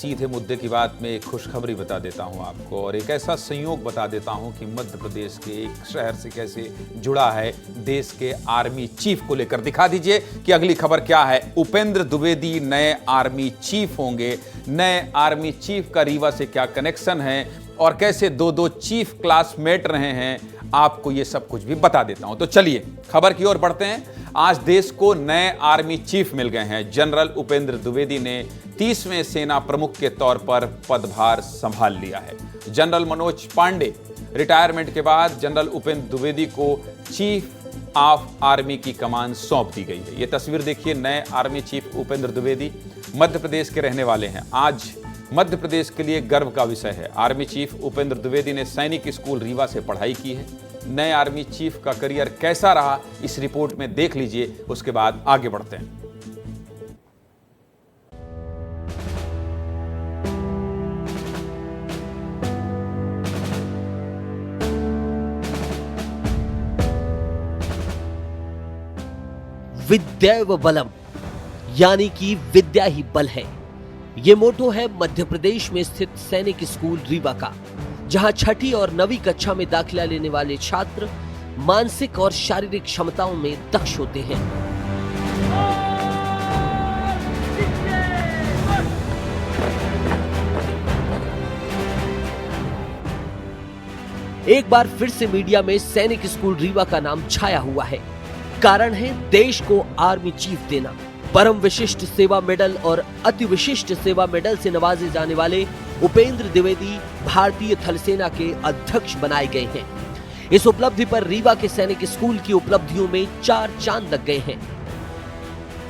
सीधे मुद्दे की बात में एक खुशखबरी बता देता हूं आपको और एक ऐसा संयोग बता देता हूं कि मध्य प्रदेश के एक शहर से कैसे जुड़ा है देश के आर्मी चीफ को लेकर। दिखा दीजिए कि अगली खबर क्या है। उपेंद्र द्विवेदी नए आर्मी चीफ होंगे। नए आर्मी चीफ का रीवा से क्या कनेक्शन है और कैसे दो चीफ क्लासमेट रहे हैं, आपको ये सब कुछ भी बता देता हूं। तो चलिए खबर की ओर बढ़ते हैं। आज देश को नए आर्मी चीफ मिल गए हैं। जनरल उपेंद्र द्विवेदी ने 30वें सेना प्रमुख के तौर पर पदभार संभाल लिया है। जनरल मनोज पांडे रिटायरमेंट के बाद जनरल उपेंद्र द्विवेदी को चीफ ऑफ आर्मी की कमान सौंप दी गई है। ये तस्वीर देखिए। नए आर्मी चीफ उपेंद्र द्विवेदी मध्य प्रदेश के रहने वाले हैं। आज मध्य प्रदेश के लिए गर्व का विषय है। आर्मी चीफ उपेंद्र द्विवेदी ने सैनिक स्कूल रीवा से पढ़ाई की है। नए आर्मी चीफ का करियर कैसा रहा इस रिपोर्ट में देख लीजिए, उसके बाद आगे बढ़ते हैं। विद्यैव बलम, यानी कि विद्या ही बल है। ये मोटो है मध्य प्रदेश में स्थित सैनिक स्कूल रीवा का, जहां छठी और 9वीं कक्षा में दाखिला लेने वाले छात्र मानसिक और शारीरिक क्षमताओं में दक्ष होते हैं। एक बार फिर से मीडिया में सैनिक स्कूल रीवा का नाम छाया हुआ है। कारण है देश को आर्मी चीफ देना। परम विशिष्ट सेवा मेडल और अति विशिष्ट सेवा मेडल से नवाजे जाने वाले उपेंद्र द्विवेदी भारतीय थल सेना के अध्यक्ष बनाए गए हैं। इस उपलब्धि पर रीवा के सैनिक स्कूल की उपलब्धियों में 4 चांद लग गए हैं।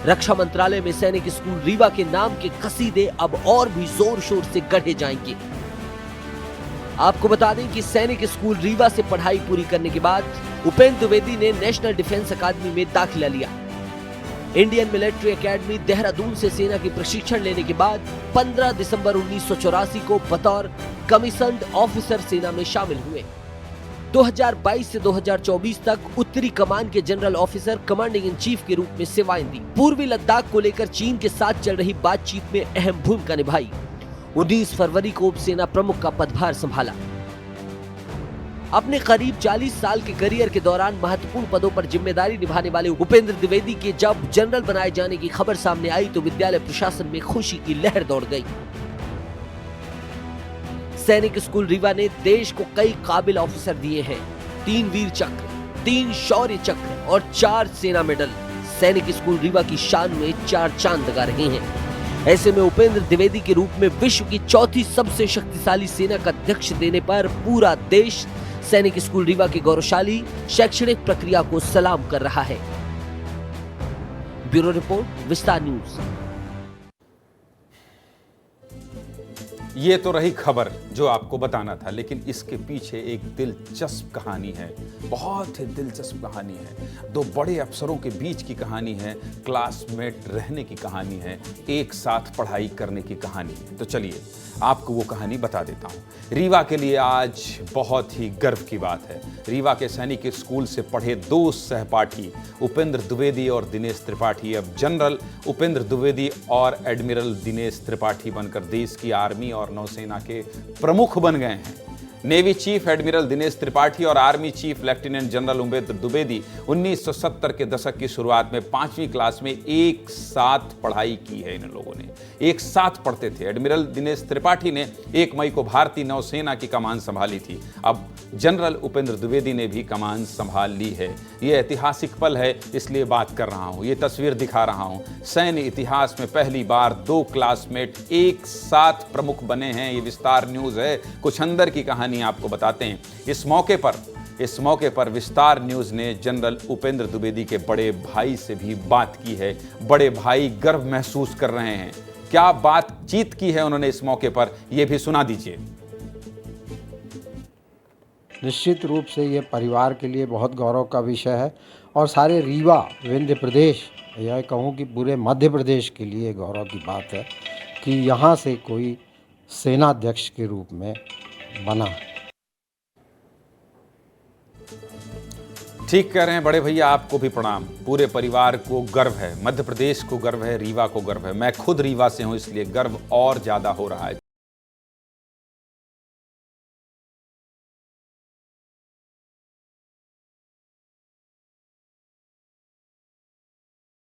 रक्षा मंत्रालय में सैनिक स्कूल रीवा के नाम के कसीदे अब और भी जोर शोर से गढ़े जाएंगे। आपको बता दें कि सैनिक स्कूल रीवा से पढ़ाई पूरी करने के बाद उपेंद्र द्विवेदी ने नेशनल डिफेंस अकादमी में दाखिला लिया। इंडियन मिलिट्री एकेडमी देहरादून से सेना की प्रशिक्षण लेने के बाद 15 दिसंबर 1984 को बतौर कमीशन्ड ऑफिसर सेना में शामिल हुए। 2022 से 2024 तक उत्तरी कमान के general officer commanding in chief के रूप में सेवाएं दी। पूर्वी लद्दाख को लेकर चीन के साथ चल रही बातचीत में अहम भूमिका निभाई। 19 फरवरी को उप सेना प्रमुख का पदभार संभाला। अपने करीब 40 साल के करियर के दौरान महत्वपूर्ण पदों पर जिम्मेदारी निभाने वाले उपेंद्र द्विवेदी के जब जनरल बनाए जाने की खबर सामने आई तो विद्यालय प्रशासन में खुशी की लहर दौड़ गई। सैनिक स्कूल रीवा ने देश को कई काबिल ऑफिसर दिए हैं। 3 वीर चक्र, 3 शौर्य चक्र और 4 सेना मेडल सैनिक स्कूल रीवा की शान में 4 चांद लगा रहे हैं। ऐसे में उपेंद्र द्विवेदी के रूप में विश्व की 4थी सबसे शक्तिशाली सेना का अध्यक्ष देने पर पूरा देश सैनिक स्कूल रीवा की गौरवशाली शैक्षणिक प्रक्रिया को सलाम कर रहा है। ब्यूरो रिपोर्ट, विस्तार न्यूज। ये तो रही खबर जो आपको बताना था, लेकिन इसके पीछे एक दिलचस्प कहानी है। बहुत ही दिलचस्प कहानी है। 2 बड़े अफसरों के बीच की कहानी है। क्लासमेट रहने की कहानी है। एक साथ पढ़ाई करने की कहानी है। तो चलिए आपको वो कहानी बता देता हूँ। रीवा के लिए आज बहुत ही गर्व की बात है। रीवा के सैनिक स्कूल से पढ़े 2 सहपाठी उपेंद्र द्विवेदी और दिनेश त्रिपाठी अब जनरल उपेंद्र द्विवेदी और एडमिरल दिनेश त्रिपाठी बनकर देश की आर्मी और नौसेना के प्रमुख बन गए हैं। Navy chief admiral Dinesh Tripathi और army chief lieutenant general Upendra Dwivedi 1970 के दशक की शुरुआत में 5वीं क्लास में एक साथ पढ़ाई की है। इन लोगों ने एक साथ पढ़ते थे। एडमिरल दिनेश त्रिपाठी ने 1 मई को भारतीय नौसेना की कमान संभाली थी। अब जनरल उपेंद्र द्विवेदी ने भी कमान संभाल ली है। ये ऐतिहासिक पल है, इसलिए बात कर रहा हूँ, ये तस्वीर दिखा रहा हूँ। सैन्य इतिहास में पहली बार 2 क्लासमेट एक साथ प्रमुख बने हैं। ये विस्तार न्यूज है, कुछ अंदर की कहानी आपको बताते हैं। इस मौके पर विस्तार न्यूज ने जनरल उपेंद्र द्विवेदी के बड़े भाई से भी बात की है। बड़े भाई गर्व महसूस कर रहे हैं। क्या बातचीत की है उन्होंने इस मौके पर, यह भी सुना दीजिए। निश्चित रूप से ये परिवार के लिए बहुत गौरव का विषय है और सारे रीवा विंध्य प्रदेश, यह कहूँ कि पूरे मध्य प्रदेश के लिए गौरव की बात है कि यहाँ से कोई सेनाध्यक्ष के रूप में बना। ठीक कह रहे हैं बड़े भैया, आपको भी प्रणाम। पूरे परिवार को गर्व है, मध्य प्रदेश को गर्व है, रीवा को गर्व है। मैं खुद रीवा से हूं, इसलिए गर्व और ज्यादा हो रहा है।